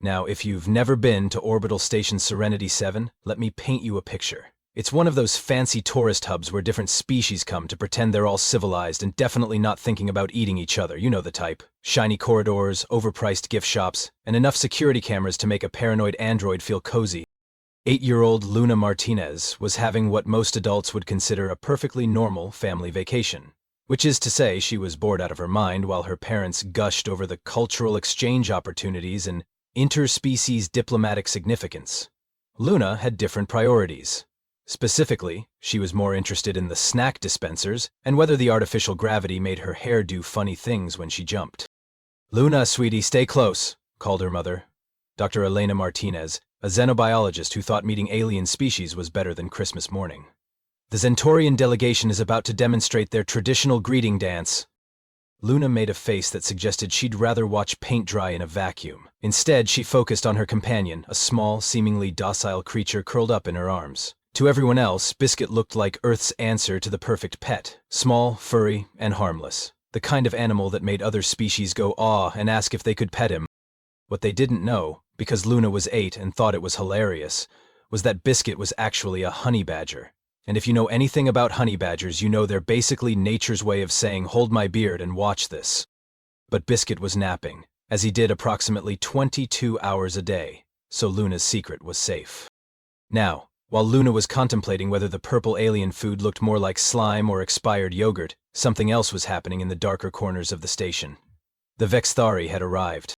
Now, if you've never been to Orbital Station Serenity 7, let me paint you a picture. It's one of those fancy tourist hubs where different species come to pretend they're all civilized and definitely not thinking about eating each other, you know the type. Shiny corridors, overpriced gift shops, and enough security cameras to make a paranoid android feel cozy. 8-year-old Luna Martinez was having what most adults would consider a perfectly normal family vacation. Which is to say, she was bored out of her mind while her parents gushed over the cultural exchange opportunities and interspecies diplomatic significance. Luna had different priorities. Specifically, she was more interested in the snack dispensers and whether the artificial gravity made her hair do funny things when she jumped. "Luna, sweetie, stay close," called her mother, Dr. Elena Martinez, a xenobiologist who thought meeting alien species was better than Christmas morning. "The Zentorian delegation is about to demonstrate their traditional greeting dance." Luna made a face that suggested she'd rather watch paint dry in a vacuum. Instead, she focused on her companion, a small, seemingly docile creature curled up in her arms. To everyone else, Biscuit looked like Earth's answer to the perfect pet. Small, furry, and harmless. The kind of animal that made other species go aw and ask if they could pet him. What they didn't know, because Luna was 8 and thought it was hilarious, was that Biscuit was actually a honey badger. And if you know anything about honey badgers, you know they're basically nature's way of saying, "Hold my beard and watch this." But Biscuit was napping, as he did approximately 22 hours a day, so Luna's secret was safe. Now, while Luna was contemplating whether the purple alien food looked more like slime or expired yogurt, something else was happening in the darker corners of the station. The Vexthari had arrived.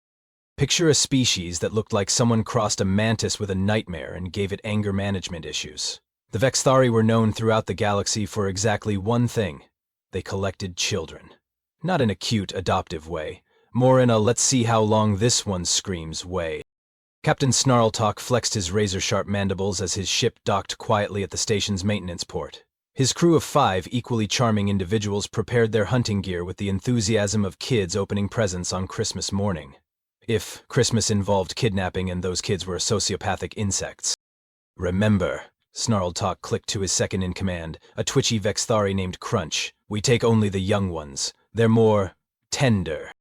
Picture a species that looked like someone crossed a mantis with a nightmare and gave it anger management issues. The Vexthari were known throughout the galaxy for exactly one thing. They collected children. Not in a cute, adoptive way, more in a let's see how long this one screams way. Captain Snarltalk flexed his razor-sharp mandibles as his ship docked quietly at the station's maintenance port. His crew of 5 equally charming individuals prepared their hunting gear with the enthusiasm of kids opening presents on Christmas morning. If Christmas involved kidnapping and those kids were sociopathic insects. "Remember," Snarltalk clicked to his second-in-command, a twitchy Vexthari named Crunch, "we take only the young ones. They're more tender."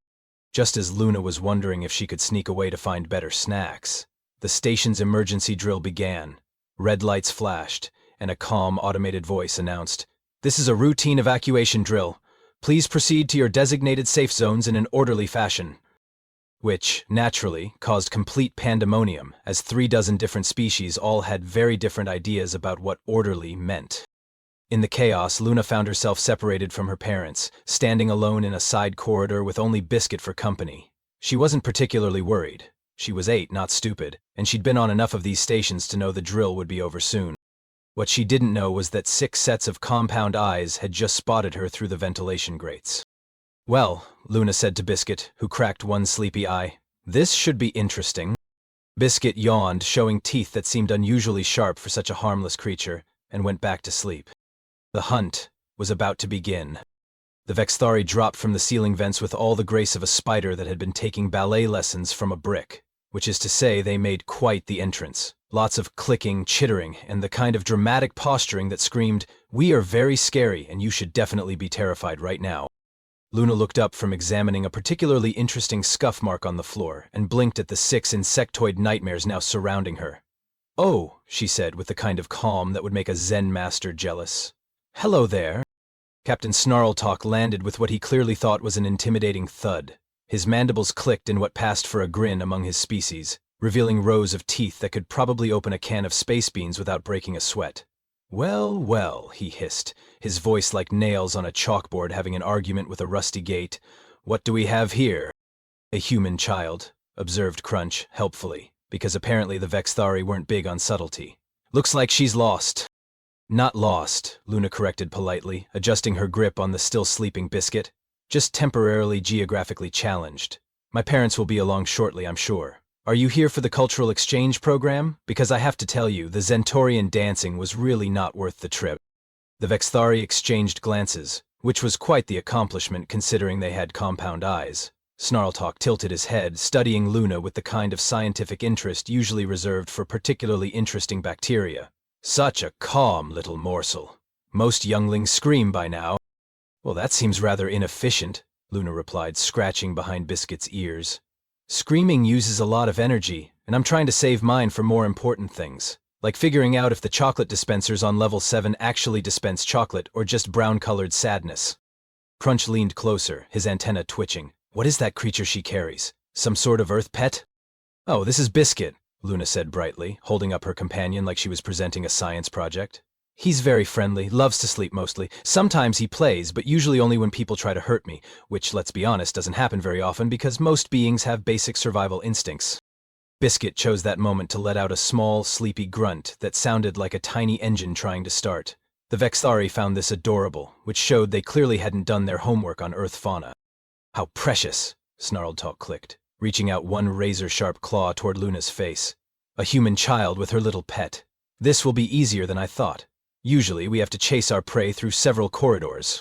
Just as Luna was wondering if she could sneak away to find better snacks, the station's emergency drill began. Red lights flashed, and a calm, automated voice announced, "This is a routine evacuation drill. Please proceed to your designated safe zones in an orderly fashion." Which, naturally, caused complete pandemonium, as 36 different species all had very different ideas about what orderly meant. In the chaos, Luna found herself separated from her parents, standing alone in a side corridor with only Biscuit for company. She wasn't particularly worried. She was 8, not stupid, and she'd been on enough of these stations to know the drill would be over soon. What she didn't know was that 6 sets of compound eyes had just spotted her through the ventilation grates. "Well," Luna said to Biscuit, who cracked one sleepy eye, "this should be interesting." Biscuit yawned, showing teeth that seemed unusually sharp for such a harmless creature, and went back to sleep. The hunt was about to begin. The Vexthari dropped from the ceiling vents with all the grace of a spider that had been taking ballet lessons from a brick, which is to say they made quite the entrance. Lots of clicking, chittering, and the kind of dramatic posturing that screamed, "We are very scary and you should definitely be terrified right now." Luna looked up from examining a particularly interesting scuff mark on the floor and blinked at the 6 insectoid nightmares now surrounding her. "Oh," she said with the kind of calm that would make a Zen master jealous. "Hello there." Captain Snarltalk landed with what he clearly thought was an intimidating thud. His mandibles clicked in what passed for a grin among his species, revealing rows of teeth that could probably open a can of space beans without breaking a sweat. "Well, well," he hissed, his voice like nails on a chalkboard having an argument with a rusty gate. "What do we have here?" "A human child," observed Crunch, helpfully, because apparently the Vexthari weren't big on subtlety. "Looks like she's lost." "Not lost," Luna corrected politely, adjusting her grip on the still sleeping Biscuit. "Just temporarily geographically challenged. My parents will be along shortly, I'm sure. Are you here for the cultural exchange program? Because I have to tell you, the Zentorian dancing was really not worth the trip." The Vexthari exchanged glances, which was quite the accomplishment considering they had compound eyes. Snarltalk tilted his head, studying Luna with the kind of scientific interest usually reserved for particularly interesting bacteria. "Such a calm little morsel. Most younglings scream by now." "Well, that seems rather inefficient," Luna replied, scratching behind Biscuit's ears. Screaming uses a lot of energy, and I'm trying to save mine for more important things, like figuring out if the chocolate dispensers on level 7 actually dispense chocolate or just brown-colored sadness. Crunch leaned closer, his antenna twitching. What is that creature she carries? Some sort of earth pet? Oh, this is Biscuit, Luna said brightly, holding up her companion like she was presenting a science project. He's very friendly, loves to sleep mostly. Sometimes he plays, but usually only when people try to hurt me, which, let's be honest, doesn't happen very often because most beings have basic survival instincts. Biscuit chose that moment to let out a small, sleepy grunt that sounded like a tiny engine trying to start. The Vexthari found this adorable, which showed they clearly hadn't done their homework on Earth fauna. How precious, Snarled Talk clicked, reaching out one razor-sharp claw toward Luna's face. A human child with her little pet. This will be easier than I thought. Usually, we have to chase our prey through several corridors.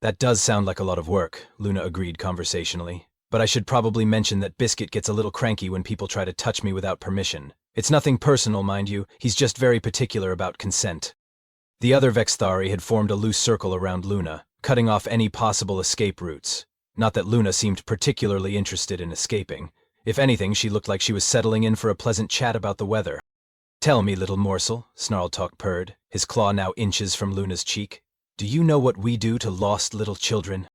That does sound like a lot of work, Luna agreed conversationally. But I should probably mention that Biscuit gets a little cranky when people try to touch me without permission. It's nothing personal, mind you, he's just very particular about consent. The other Vexthari had formed a loose circle around Luna, cutting off any possible escape routes. Not that Luna seemed particularly interested in escaping. If anything, she looked like she was settling in for a pleasant chat about the weather. Tell me, little morsel, Snarled Talk purred, his claw now inches from Luna's cheek. Do you know what we do to lost little children?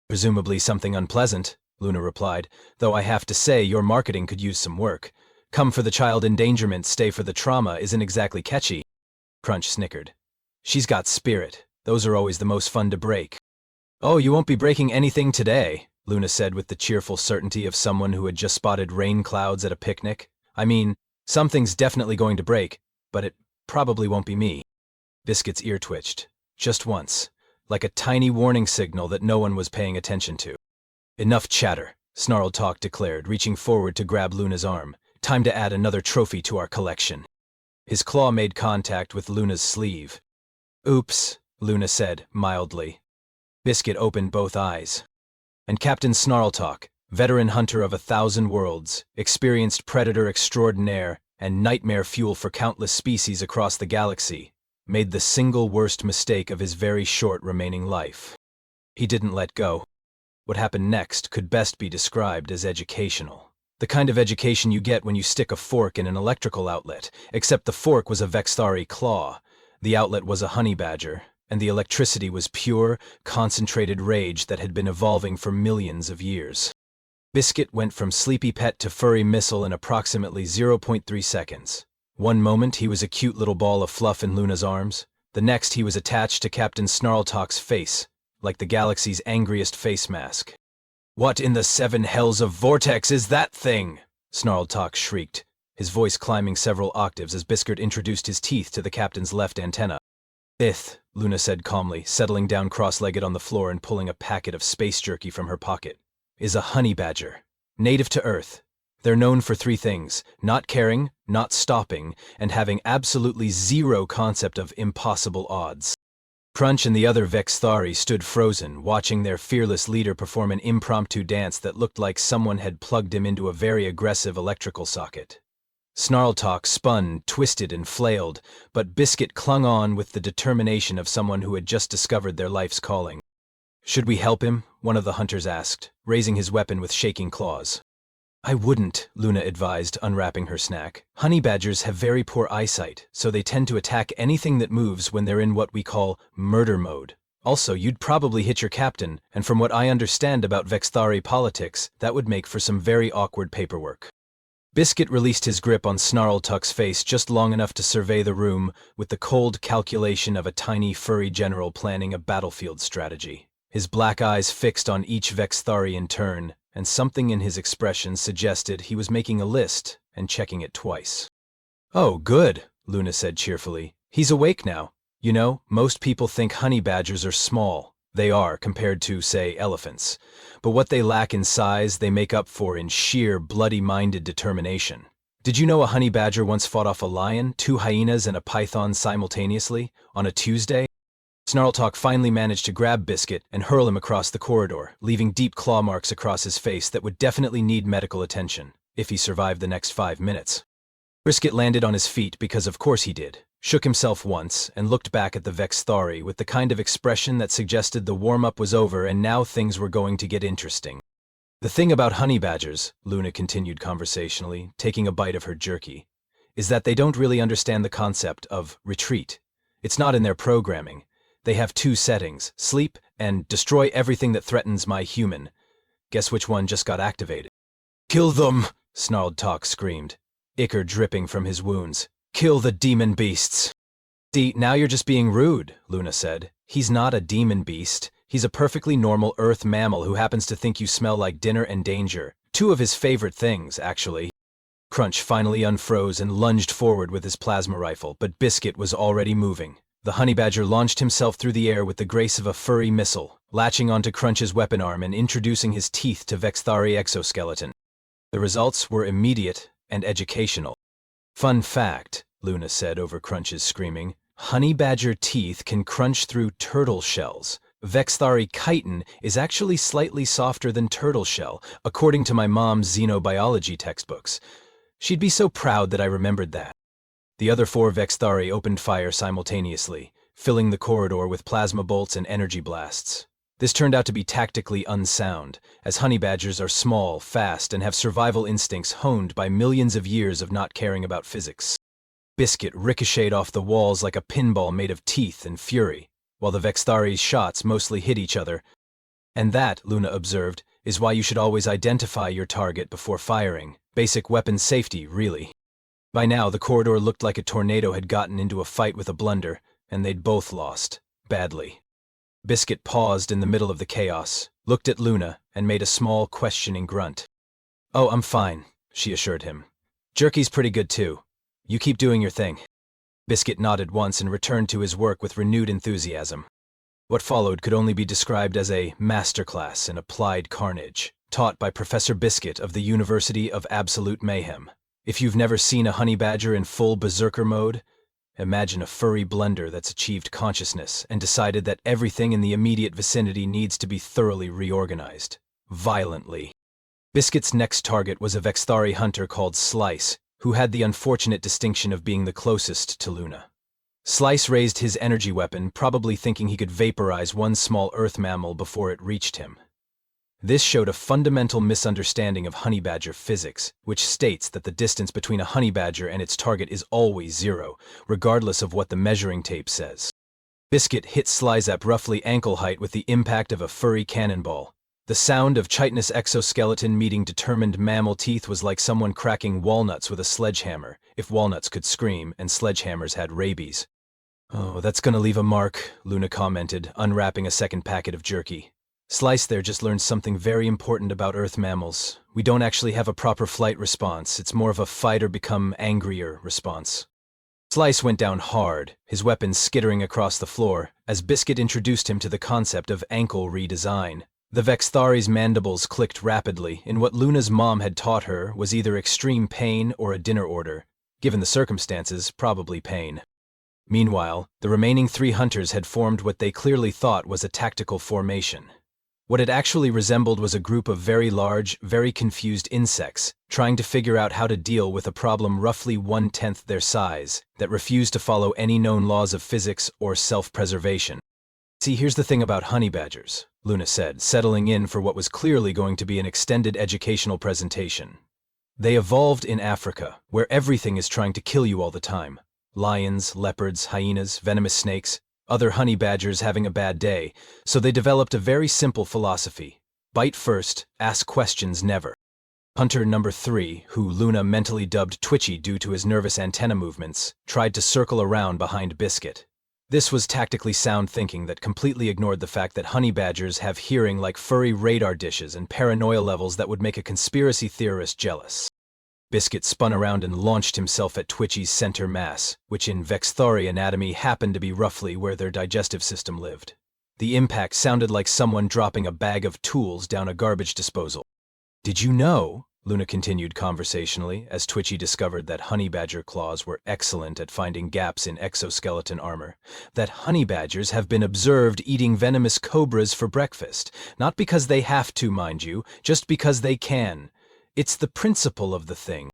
Presumably something unpleasant, Luna replied, though I have to say your marketing could use some work. Come for the child endangerment, stay for the trauma isn't exactly catchy. Crunch snickered. She's got spirit. Those are always the most fun to break. Oh, you won't be breaking anything today, Luna said with the cheerful certainty of someone who had just spotted rain clouds at a picnic. I mean, something's definitely going to break, but it probably won't be me. Biscuit's ear twitched. Just once. Like a tiny warning signal that no one was paying attention to. Enough chatter, Snarled Talk declared, reaching forward to grab Luna's arm. Time to add another trophy to our collection. His claw made contact with Luna's sleeve. Oops, Luna said, mildly. Biscuit opened both eyes. And Captain Snarltalk, veteran hunter of 1,000 worlds, experienced predator extraordinaire, and nightmare fuel for countless species across the galaxy, made the single worst mistake of his very short remaining life. He didn't let go. What happened next could best be described as educational. The kind of education you get when you stick a fork in an electrical outlet, except the fork was a Vexthari claw, the outlet was a honey badger, and the electricity was pure, concentrated rage that had been evolving for millions of years. Biscuit went from sleepy pet to furry missile in approximately 0.3 seconds. One moment he was a cute little ball of fluff in Luna's arms, the next he was attached to Captain Snarltalk's face, like the galaxy's angriest face mask. What in the 7 hells of vortex is that thing? Snarltalk shrieked, his voice climbing several octaves as Biscuit introduced his teeth to the captain's left antenna. Ith, Luna said calmly, settling down cross-legged on the floor and pulling a packet of space jerky from her pocket, is a honey badger, native to Earth. They're known for 3 things: not caring, not stopping, and having absolutely zero concept of impossible odds. Crunch and the other Vexthari stood frozen, watching their fearless leader perform an impromptu dance that looked like someone had plugged him into a very aggressive electrical socket. Snarltalk spun, twisted, and flailed, but Biscuit clung on with the determination of someone who had just discovered their life's calling. Should we help him? One of the hunters asked, raising his weapon with shaking claws. I wouldn't, Luna advised, unwrapping her snack. Honey badgers have very poor eyesight, so they tend to attack anything that moves when they're in what we call murder mode. Also, you'd probably hit your captain, and from what I understand about Vexthari politics, that would make for some very awkward paperwork. Biscuit released his grip on Snarltalk's face just long enough to survey the room with the cold calculation of a tiny furry general planning a battlefield strategy. His black eyes fixed on each Vexthari in turn, and something in his expression suggested he was making a list and checking it twice. Oh, good, Luna said cheerfully. He's awake now. You know, most people think honey badgers are small. They are, compared to, say, elephants. But what they lack in size, they make up for in sheer, bloody-minded determination. Did you know a honey badger once fought off a lion, 2 hyenas, and a python simultaneously, on a Tuesday? Snarltalk finally managed to grab Biscuit and hurl him across the corridor, leaving deep claw marks across his face that would definitely need medical attention, if he survived the next 5 minutes. Biscuit landed on his feet because of course he did, shook himself once, and looked back at the Vexthari with the kind of expression that suggested the warm-up was over and now things were going to get interesting. The thing about honey badgers, Luna continued conversationally, taking a bite of her jerky, is that they don't really understand the concept of retreat. It's not in their programming. They have two settings, sleep and destroy everything that threatens my human. Guess which one just got activated? Kill them, snarled Talk screamed, ichor dripping from his wounds. Kill the demon beasts. See, now you're just being rude, Luna said. He's not a demon beast. He's a perfectly normal earth mammal who happens to think you smell like dinner and danger. Two of his favorite things, actually. Crunch finally unfroze and lunged forward with his plasma rifle, but Biscuit was already moving. The honey badger launched himself through the air with the grace of a furry missile, latching onto Crunch's weapon arm and introducing his teeth to Vexthari exoskeleton. The results were immediate and educational. Fun fact, Luna said over Crunch's screaming, honey badger teeth can crunch through turtle shells. Vexthari chitin is actually slightly softer than turtle shell, according to my mom's xenobiology textbooks. She'd be so proud that I remembered that. The other 4 Vexthari opened fire simultaneously, filling the corridor with plasma bolts and energy blasts. This turned out to be tactically unsound, as honey badgers are small, fast, and have survival instincts honed by millions of years of not caring about physics. Biscuit ricocheted off the walls like a pinball made of teeth and fury, while the Vexthari's shots mostly hit each other. And that, Luna observed, is why you should always identify your target before firing. Basic weapons safety, really. By now, the corridor looked like a tornado had gotten into a fight with a blunder, and they'd both lost. Badly. Biscuit paused in the middle of the chaos, looked at Luna, and made a small, questioning grunt. Oh, I'm fine, she assured him. Jerky's pretty good too. You keep doing your thing. Biscuit nodded once and returned to his work with renewed enthusiasm. What followed could only be described as a masterclass in applied carnage, taught by Professor Biscuit of the University of Absolute Mayhem. If you've never seen a honey badger in full berserker mode, imagine a furry blender that's achieved consciousness and decided that everything in the immediate vicinity needs to be thoroughly reorganized. Violently. Biscuit's next target was a Vexthari hunter called Slice, who had the unfortunate distinction of being the closest to Luna. Slice raised his energy weapon, probably thinking he could vaporize one small earth mammal before it reached him. This showed a fundamental misunderstanding of honey badger physics, which states that the distance between a honey badger and its target is always 0, regardless of what the measuring tape says. Biscuit hit Slice at roughly ankle height with the impact of a furry cannonball. The sound of chitinous exoskeleton meeting determined mammal teeth was like someone cracking walnuts with a sledgehammer, if walnuts could scream and sledgehammers had rabies. Oh, that's gonna leave a mark, Luna commented, unwrapping a second packet of jerky. Slice there just learned something very important about Earth mammals. We don't actually have a proper flight response. It's more of a fight or become angrier response. Slice went down hard, his weapon skittering across the floor, as Biscuit introduced him to the concept of ankle redesign. The Vexthari's mandibles clicked rapidly in what Luna's mom had taught her was either extreme pain or a dinner order. Given the circumstances, probably pain. Meanwhile, the remaining 3 hunters had formed what they clearly thought was a tactical formation. What it actually resembled was a group of very large, very confused insects, trying to figure out how to deal with a problem roughly 1/10 their size, that refused to follow any known laws of physics or self-preservation. See, here's the thing about honey badgers, Luna said, settling in for what was clearly going to be an extended educational presentation. They evolved in Africa, where everything is trying to kill you all the time. Lions, leopards, hyenas, venomous snakes, other honey badgers having a bad day, so they developed a very simple philosophy. Bite first, ask questions never. Hunter number 3, who Luna mentally dubbed Twitchy due to his nervous antenna movements, tried to circle around behind Biscuit. This was tactically sound thinking that completely ignored the fact that honey badgers have hearing like furry radar dishes and paranoia levels that would make a conspiracy theorist jealous. Biscuit spun around and launched himself at Twitchy's center mass, which in Vexthari anatomy happened to be roughly where their digestive system lived. The impact sounded like someone dropping a bag of tools down a garbage disposal. Did you know, Luna continued conversationally, as Twitchy discovered that honey badger claws were excellent at finding gaps in exoskeleton armor, that honey badgers have been observed eating venomous cobras for breakfast, not because they have to, mind you, just because they can. It's the principle of the thing.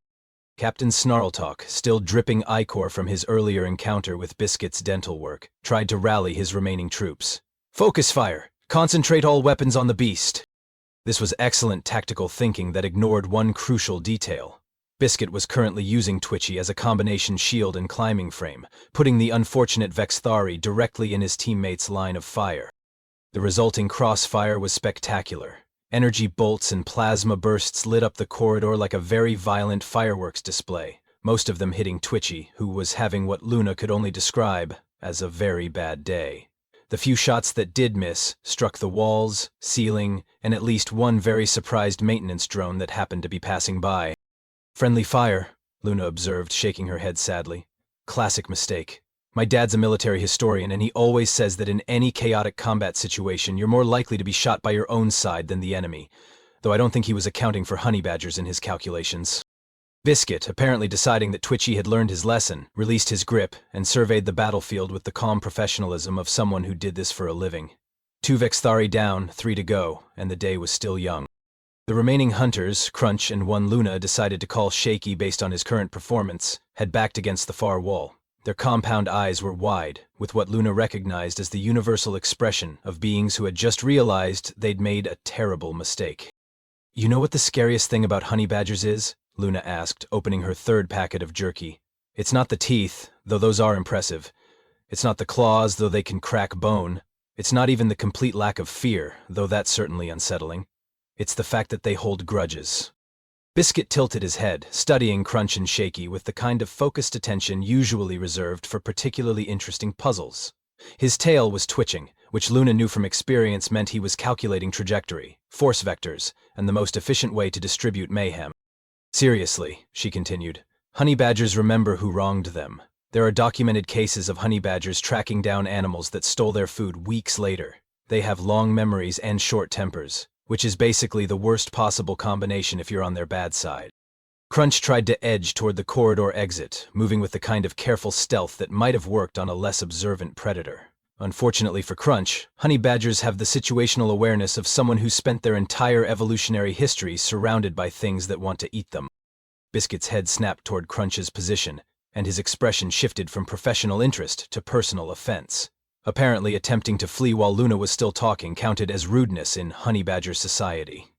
Captain Snarltalk, still dripping ichor from his earlier encounter with Biscuit's dental work, tried to rally his remaining troops. Focus fire! Concentrate all weapons on the beast! This was excellent tactical thinking that ignored one crucial detail. Biscuit was currently using Twitchy as a combination shield and climbing frame, putting the unfortunate Vexthari directly in his teammates' line of fire. The resulting crossfire was spectacular. Energy bolts and plasma bursts lit up the corridor like a very violent fireworks display, most of them hitting Twitchy, who was having what Luna could only describe as a very bad day. The few shots that did miss struck the walls, ceiling, and at least one very surprised maintenance drone that happened to be passing by. "Friendly fire," Luna observed, shaking her head sadly. "Classic mistake. My dad's a military historian, and he always says that in any chaotic combat situation, you're more likely to be shot by your own side than the enemy, though I don't think he was accounting for honey badgers in his calculations." Biscuit, apparently deciding that Twitchy had learned his lesson, released his grip and surveyed the battlefield with the calm professionalism of someone who did this for a living. 2 Vexthari down, 3 to go, and the day was still young. The remaining hunters, Crunch and one Luna decided to call Shaky based on his current performance, had backed against the far wall. Their compound eyes were wide, with what Luna recognized as the universal expression of beings who had just realized they'd made a terrible mistake. "You know what the scariest thing about honey badgers is?" Luna asked, opening her 3rd packet of jerky. "It's not the teeth, though those are impressive. It's not the claws, though they can crack bone. It's not even the complete lack of fear, though that's certainly unsettling. It's the fact that they hold grudges." Biscuit tilted his head, studying Crunch and Shaky with the kind of focused attention usually reserved for particularly interesting puzzles. His tail was twitching, which Luna knew from experience meant he was calculating trajectory, force vectors, and the most efficient way to distribute mayhem. "Seriously," she continued, "honey badgers remember who wronged them. There are documented cases of honey badgers tracking down animals that stole their food weeks later. They have long memories and short tempers, which is basically the worst possible combination if you're on their bad side." Crunch tried to edge toward the corridor exit, moving with the kind of careful stealth that might have worked on a less observant predator. Unfortunately for Crunch, honey badgers have the situational awareness of someone who spent their entire evolutionary history surrounded by things that want to eat them. Biscuit's head snapped toward Crunch's position, and his expression shifted from professional interest to personal offense. Apparently, attempting to flee while Luna was still talking counted as rudeness in honey badger society.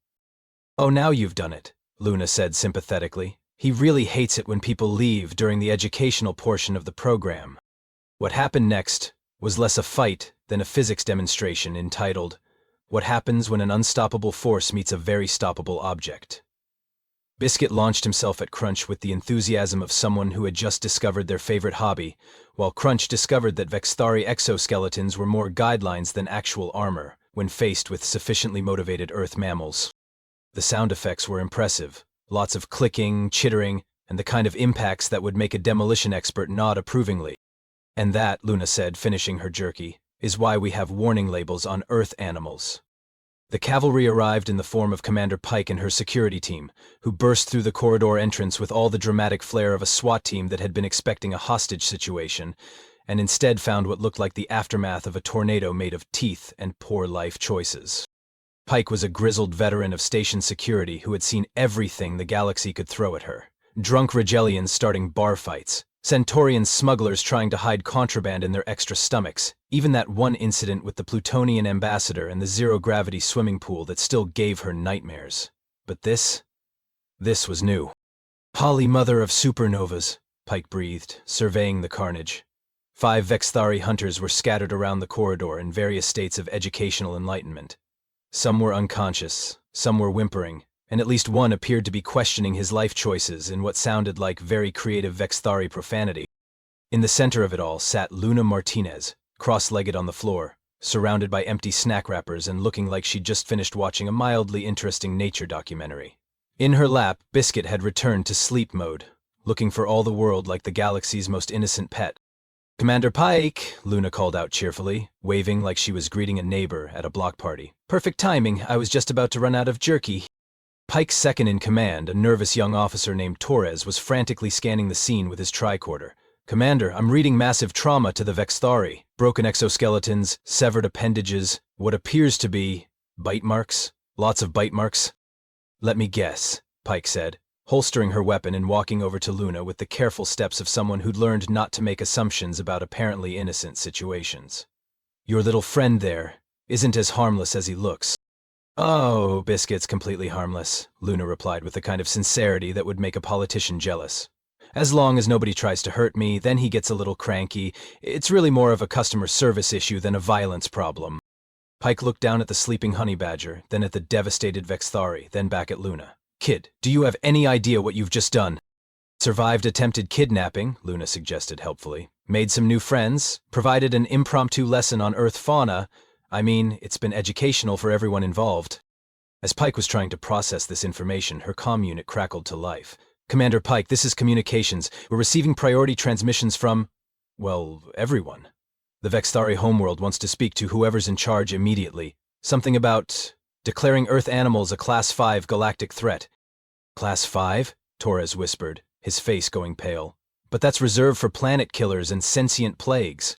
"Oh, now you've done it," Luna said sympathetically. "He really hates it when people leave during the educational portion of the program." What happened next was less a fight than a physics demonstration entitled, "What Happens When an Unstoppable Force Meets a Very Stoppable Object." Biscuit launched himself at Crunch with the enthusiasm of someone who had just discovered their favorite hobby, while Crunch discovered that Vexthari exoskeletons were more guidelines than actual armor when faced with sufficiently motivated Earth mammals. The sound effects were impressive, lots of clicking, chittering, and the kind of impacts that would make a demolition expert nod approvingly. "And that," Luna said, finishing her jerky, "is why we have warning labels on Earth animals." The cavalry arrived in the form of Commander Pike and her security team, who burst through the corridor entrance with all the dramatic flair of a SWAT team that had been expecting a hostage situation, and instead found what looked like the aftermath of a tornado made of teeth and poor life choices. Pike was a grizzled veteran of station security who had seen everything the galaxy could throw at her. Drunk Regellians starting bar fights, Centaurian smugglers trying to hide contraband in their extra stomachs, even that one incident with the Plutonian ambassador and the zero-gravity swimming pool that still gave her nightmares. But this was new. "Holy mother of supernovas," Pike breathed, surveying the carnage. 5 Vexthari hunters were scattered around the corridor in various states of educational enlightenment. Some were unconscious, some were whimpering, and at least one appeared to be questioning his life choices in what sounded like very creative Vexthari profanity. In the center of it all sat Luna Martinez, cross-legged on the floor, surrounded by empty snack wrappers and looking like she'd just finished watching a mildly interesting nature documentary. In her lap, Biscuit had returned to sleep mode, looking for all the world like the galaxy's most innocent pet. "Commander Pike," Luna called out cheerfully, waving like she was greeting a neighbor at a block party. "Perfect timing, I was just about to run out of jerky." Pike's second-in-command, a nervous young officer named Torres, was frantically scanning the scene with his tricorder. "Commander, I'm reading massive trauma to the Vexthari. Broken exoskeletons, severed appendages, what appears to be bite marks. Lots of bite marks." "Let me guess," Pike said, holstering her weapon and walking over to Luna with the careful steps of someone who'd learned not to make assumptions about apparently innocent situations. "Your little friend there isn't as harmless as he looks." Oh, Biscuit's completely harmless, Luna replied with the kind of sincerity that would make a politician jealous. As long as nobody tries to hurt me, then he gets a little cranky. It's really more of a customer service issue than a violence problem. Pike looked down at the sleeping honey badger, then at the devastated Vexthari, then back at Luna. Kid, do you have any idea what you've just done? Survived attempted kidnapping, Luna suggested helpfully. Made some new friends, provided an impromptu lesson on Earth fauna. I mean, it's been educational for everyone involved. As Pike was trying to process this information, her comm unit crackled to life. Commander Pike, this is communications. We're receiving priority transmissions from, well, everyone. The Vexthari homeworld wants to speak to whoever's in charge immediately. Something about declaring Earth animals a Class 5 galactic threat. Class 5? Torres whispered, his face going pale. But that's reserved for planet killers and sentient plagues.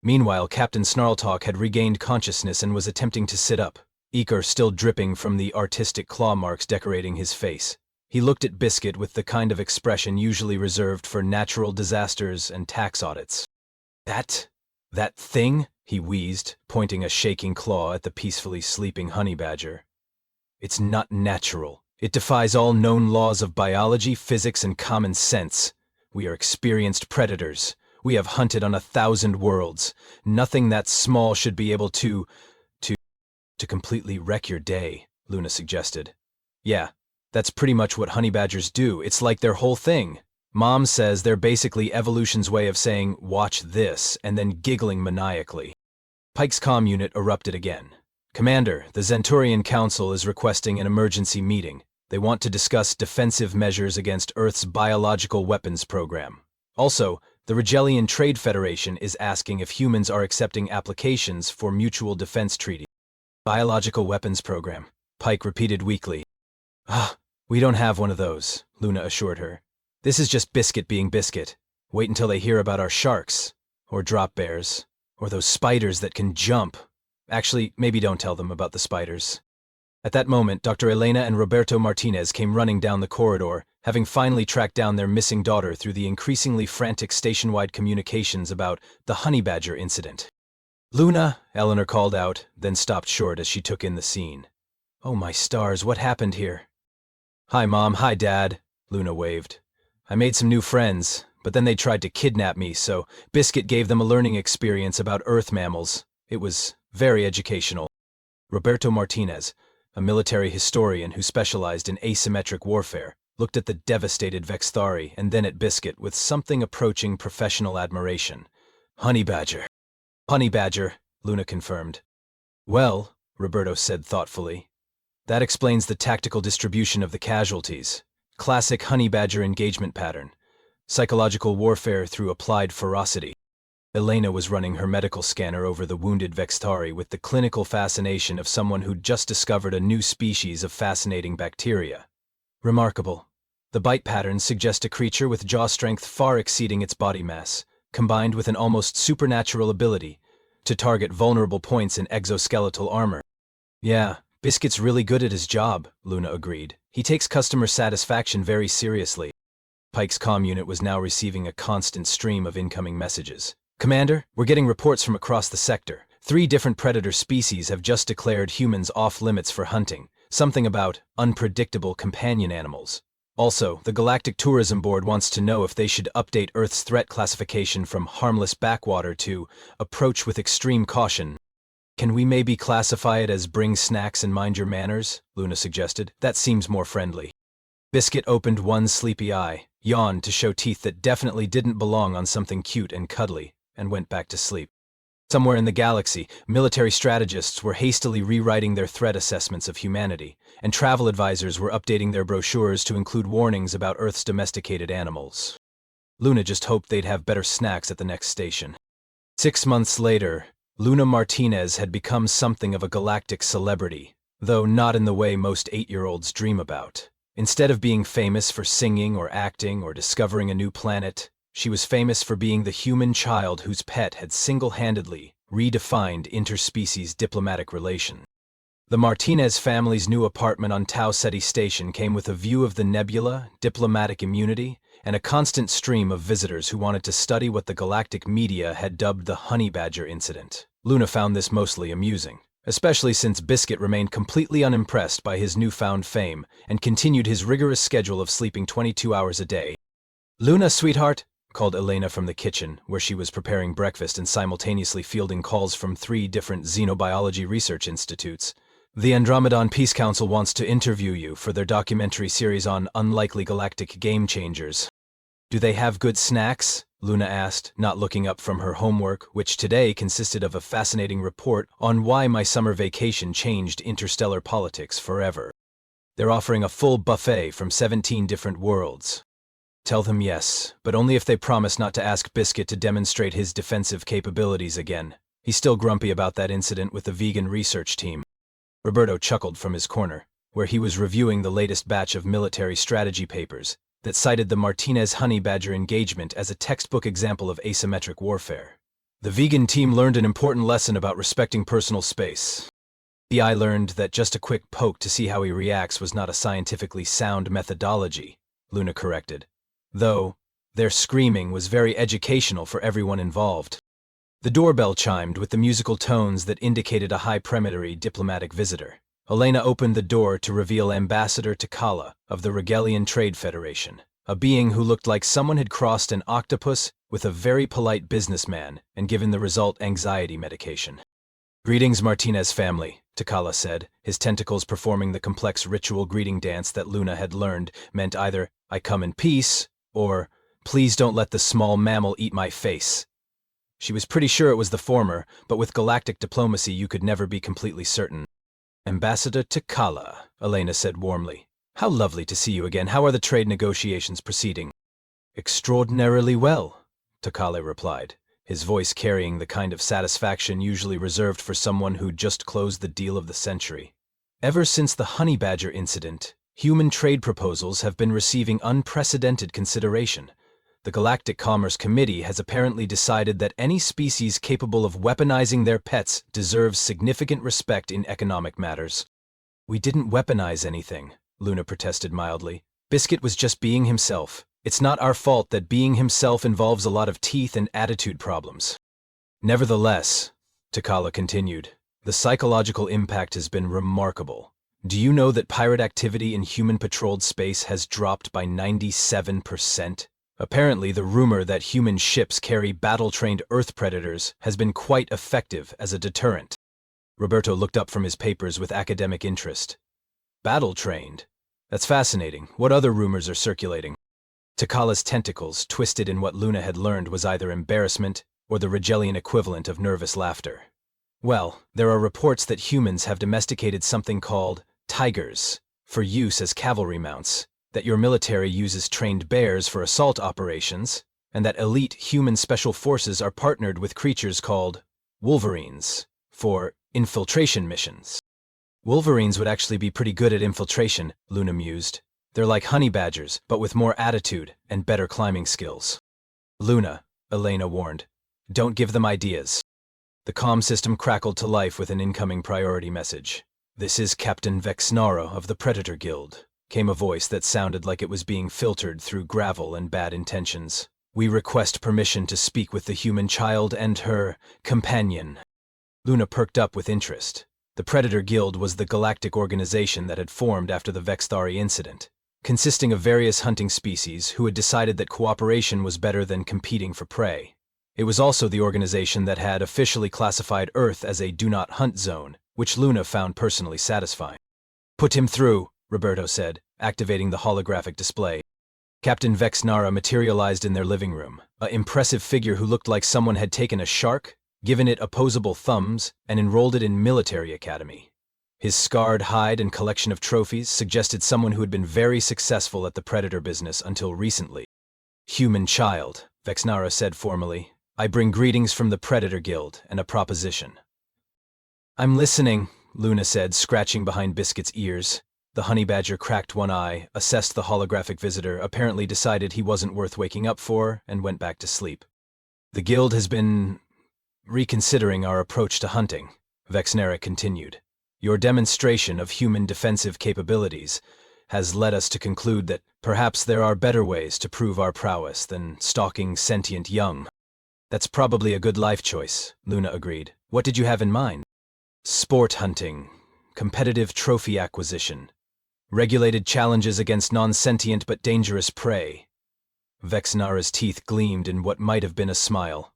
Meanwhile, Captain Snarltalk had regained consciousness and was attempting to sit up, ichor still dripping from the artistic claw marks decorating his face. He looked at Biscuit with the kind of expression usually reserved for natural disasters and tax audits. That thing? He wheezed, pointing a shaking claw at the peacefully sleeping honey badger. It's not natural. It defies all known laws of biology, physics, and common sense. We are experienced predators. We have hunted on 1,000 worlds. Nothing that small should be able to completely wreck your day, Luna suggested. Yeah, that's pretty much what honey badgers do. It's like their whole thing. Mom says they're basically evolution's way of saying, watch this, and then giggling maniacally. Pike's comm unit erupted again. Commander, the Zenturian Council is requesting an emergency meeting. They want to discuss defensive measures against Earth's biological weapons program. Also, the Rigelian Trade Federation is asking if humans are accepting applications for mutual defense treaty. Biological weapons program, Pike repeated weakly. We don't have one of those, Luna assured her. This is just Biscuit being Biscuit. Wait until they hear about our sharks, or drop bears, or those spiders that can jump. Actually, maybe don't tell them about the spiders. At that moment, Dr. Elena and Roberto Martinez came running down the corridor, having finally tracked down their missing daughter through the increasingly frantic station-wide communications about the honey badger incident. Luna, Eleanor called out, then stopped short as she took in the scene. Oh my stars, what happened here? Hi Mom, hi Dad, Luna waved. I made some new friends, but then they tried to kidnap me, so Biscuit gave them a learning experience about Earth mammals. It was very educational. Roberto Martinez, a military historian who specialized in asymmetric warfare, looked at the devastated Vexthari and then at Biscuit with something approaching professional admiration. Honey badger, Luna confirmed. Well, Roberto said thoughtfully, that explains the tactical distribution of the casualties. Classic honey badger engagement pattern. Psychological warfare through applied ferocity. Elena was running her medical scanner over the wounded Vexthari with the clinical fascination of someone who'd just discovered a new species of fascinating bacteria. Remarkable. The bite patterns suggest a creature with jaw strength far exceeding its body mass, combined with an almost supernatural ability to target vulnerable points in exoskeletal armor. Yeah, Biscuit's really good at his job, Luna agreed. He takes customer satisfaction very seriously. Pike's comm unit was now receiving a constant stream of incoming messages. Commander, we're getting reports from across the sector. 3 different predator species have just declared humans off limits for hunting. Something about unpredictable companion animals. Also, the Galactic Tourism Board wants to know if they should update Earth's threat classification from harmless backwater to approach with extreme caution. Can we maybe classify it as bring snacks and mind your manners? Luna suggested. That seems more friendly. Biscuit opened one sleepy eye, yawned to show teeth that definitely didn't belong on something cute and cuddly, and went back to sleep. Somewhere in the galaxy, military strategists were hastily rewriting their threat assessments of humanity, and travel advisors were updating their brochures to include warnings about Earth's domesticated animals. Luna just hoped they'd have better snacks at the next station. 6 months later, Luna Martinez had become something of a galactic celebrity, though not in the way most 8-year-olds dream about. Instead of being famous for singing or acting or discovering a new planet, she was famous for being the human child whose pet had single-handedly redefined interspecies diplomatic relations. The Martinez family's new apartment on Tau Ceti Station came with a view of the nebula, diplomatic immunity, and a constant stream of visitors who wanted to study what the galactic media had dubbed the honey badger incident. Luna found this mostly amusing, especially since Biscuit remained completely unimpressed by his newfound fame and continued his rigorous schedule of sleeping 22 hours a day. "Luna, sweetheart," called Elena from the kitchen, where she was preparing breakfast and simultaneously fielding calls from 3 different xenobiology research institutes. "The Andromedon Peace Council wants to interview you for their documentary series on unlikely galactic game changers." "Do they have good snacks?" Luna asked, not looking up from her homework, which today consisted of a fascinating report on why my summer vacation changed interstellar politics forever. "They're offering a full buffet from 17 different worlds." "Tell them yes, but only if they promise not to ask Biscuit to demonstrate his defensive capabilities again. He's still grumpy about that incident with the vegan research team." Roberto chuckled from his corner, where he was reviewing the latest batch of military strategy papers that cited the Martinez honey badger engagement as a textbook example of asymmetric warfare. "The vegan team learned an important lesson about respecting personal space. I learned that just a quick poke to see how he reacts was not a scientifically sound methodology," Luna corrected. "Though, their screaming was very educational for everyone involved." The doorbell chimed with the musical tones that indicated a high-premedary diplomatic visitor. Elena opened the door to reveal Ambassador Takala of the Regalian Trade Federation, a being who looked like someone had crossed an octopus with a very polite businessman and given the result anxiety medication. "Greetings, Martinez family," Takala said, his tentacles performing the complex ritual greeting dance that Luna had learned meant either "I come in peace" or "Please don't let the small mammal eat my face." She was pretty sure it was the former, but with galactic diplomacy you could never be completely certain. "Ambassador Takala," Elena said warmly. "How lovely to see you again. How are the trade negotiations proceeding?" "Extraordinarily well," Takala replied, his voice carrying the kind of satisfaction usually reserved for someone who'd just closed the deal of the century. "Ever since the honey badger incident, human trade proposals have been receiving unprecedented consideration. The Galactic Commerce Committee has apparently decided that any species capable of weaponizing their pets deserves significant respect in economic matters." "We didn't weaponize anything," Luna protested mildly. "Biscuit was just being himself. It's not our fault that being himself involves a lot of teeth and attitude problems." "Nevertheless," Takala continued, "the psychological impact has been remarkable. Do you know that pirate activity in human-patrolled space has dropped by 97%? Apparently, the rumor that human ships carry battle-trained Earth predators has been quite effective as a deterrent." Roberto looked up from his papers with academic interest. "Battle-trained? That's fascinating. What other rumors are circulating?" Takala's tentacles, twisted in what Luna had learned was either embarrassment or the Rigelian equivalent of nervous laughter. "Well, there are reports that humans have domesticated something called tigers for use as cavalry mounts, that your military uses trained bears for assault operations, and that elite human special forces are partnered with creatures called wolverines for infiltration missions." "Wolverines would actually be pretty good at infiltration," Luna mused. "They're like honey badgers, but with more attitude and better climbing skills." "Luna," Elena warned, "don't give them ideas." The comm system crackled to life with an incoming priority message. "This is Captain Vexnara of the Predator Guild," came a voice that sounded like it was being filtered through gravel and bad intentions. "We request permission to speak with the human child and her companion." Luna perked up with interest. The Predator Guild was the galactic organization that had formed after the Vexthari incident, consisting of various hunting species who had decided that cooperation was better than competing for prey. It was also the organization that had officially classified Earth as a do-not-hunt zone, which Luna found personally satisfying. "Put him through," Roberto said, activating the holographic display. Captain Vexnara materialized in their living room, an impressive figure who looked like someone had taken a shark, given it opposable thumbs, and enrolled it in military academy. His scarred hide and collection of trophies suggested someone who had been very successful at the predator business until recently. "Human child," Vexnara said formally, "I bring greetings from the Predator Guild and a proposition." "I'm listening," Luna said, scratching behind Biscuit's ears. The honey badger cracked one eye, assessed the holographic visitor, apparently decided he wasn't worth waking up for, and went back to sleep. "The guild has been reconsidering our approach to hunting," Vexnara continued. "Your demonstration of human defensive capabilities has led us to conclude that perhaps there are better ways to prove our prowess than stalking sentient young." "That's probably a good life choice," Luna agreed. "What did you have in mind?" Sport hunting, competitive trophy acquisition, regulated challenges against non-sentient but dangerous prey. Vexnara's teeth gleamed in what might have been a smile.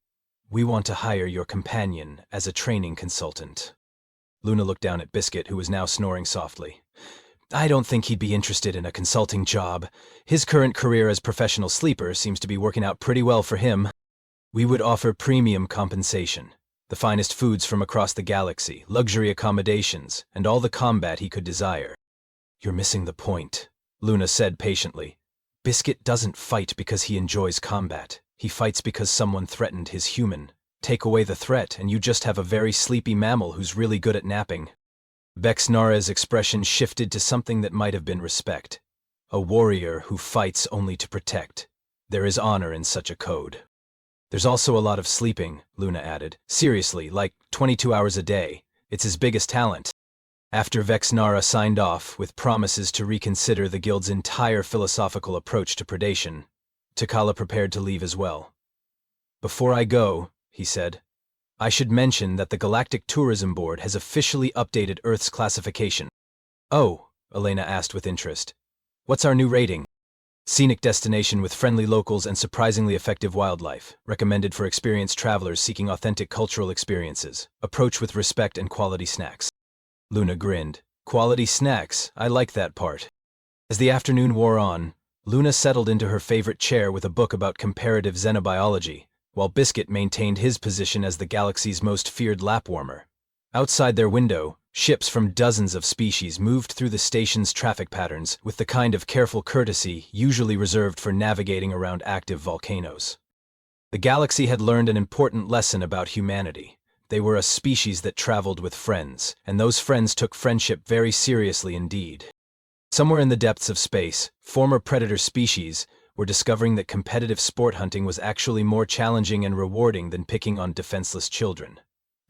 We want to hire your companion as a training consultant. Luna looked down at Biscuit, who was now snoring softly. I don't think he'd be interested in a consulting job. His current career as professional sleeper seems to be working out pretty well for him. We would offer premium compensation, the finest foods from across the galaxy, luxury accommodations, and all the combat he could desire. You're missing the point, Luna said patiently. Biscuit doesn't fight because he enjoys combat. He fights because someone threatened his human. Take away the threat, and you just have a very sleepy mammal who's really good at napping. Vexnara's expression shifted to something that might have been respect. A warrior who fights only to protect. There is honor in such a code. There's also a lot of sleeping, Luna added. Seriously, like 22 hours a day. It's his biggest talent. After Vexnara signed off, with promises to reconsider the guild's entire philosophical approach to predation, Takala prepared to leave as well. Before I go, he said, I should mention that the Galactic Tourism Board has officially updated Earth's classification. Oh, Elena asked with interest. What's our new rating? Scenic destination with friendly locals and surprisingly effective wildlife, recommended for experienced travelers seeking authentic cultural experiences. Approach with respect and quality snacks. Luna grinned. Quality snacks, I like that part. As the afternoon wore on, Luna settled into her favorite chair with a book about comparative xenobiology, while Biscuit maintained his position as the galaxy's most feared lapwarmer. Outside their window, ships from dozens of species moved through the station's traffic patterns with the kind of careful courtesy usually reserved for navigating around active volcanoes. The galaxy had learned an important lesson about humanity. They were a species that traveled with friends, and those friends took friendship very seriously indeed. Somewhere in the depths of space, former predator species were discovering that competitive sport hunting was actually more challenging and rewarding than picking on defenseless children.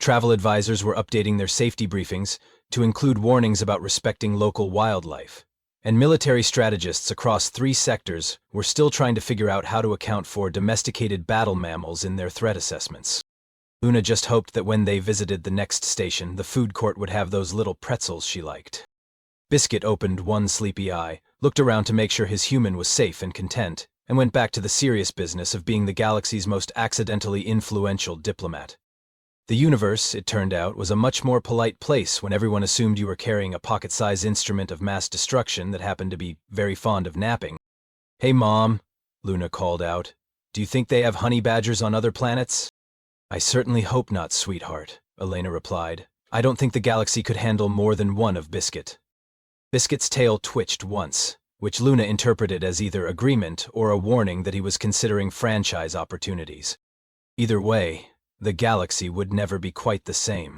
Travel advisors were updating their safety briefings to include warnings about respecting local wildlife, and military strategists across 3 sectors were still trying to figure out how to account for domesticated battle mammals in their threat assessments. Luna just hoped that when they visited the next station, the food court would have those little pretzels she liked. Biscuit opened one sleepy eye, looked around to make sure his human was safe and content, and went back to the serious business of being the galaxy's most accidentally influential diplomat. The universe, it turned out, was a much more polite place when everyone assumed you were carrying a pocket-sized instrument of mass destruction that happened to be very fond of napping. Hey, Mom, Luna called out. Do you think they have honey badgers on other planets? I certainly hope not, sweetheart, Elena replied. I don't think the galaxy could handle more than one of Biscuit. Biscuit's tail twitched once, which Luna interpreted as either agreement or a warning that he was considering franchise opportunities. Either way, the galaxy would never be quite the same.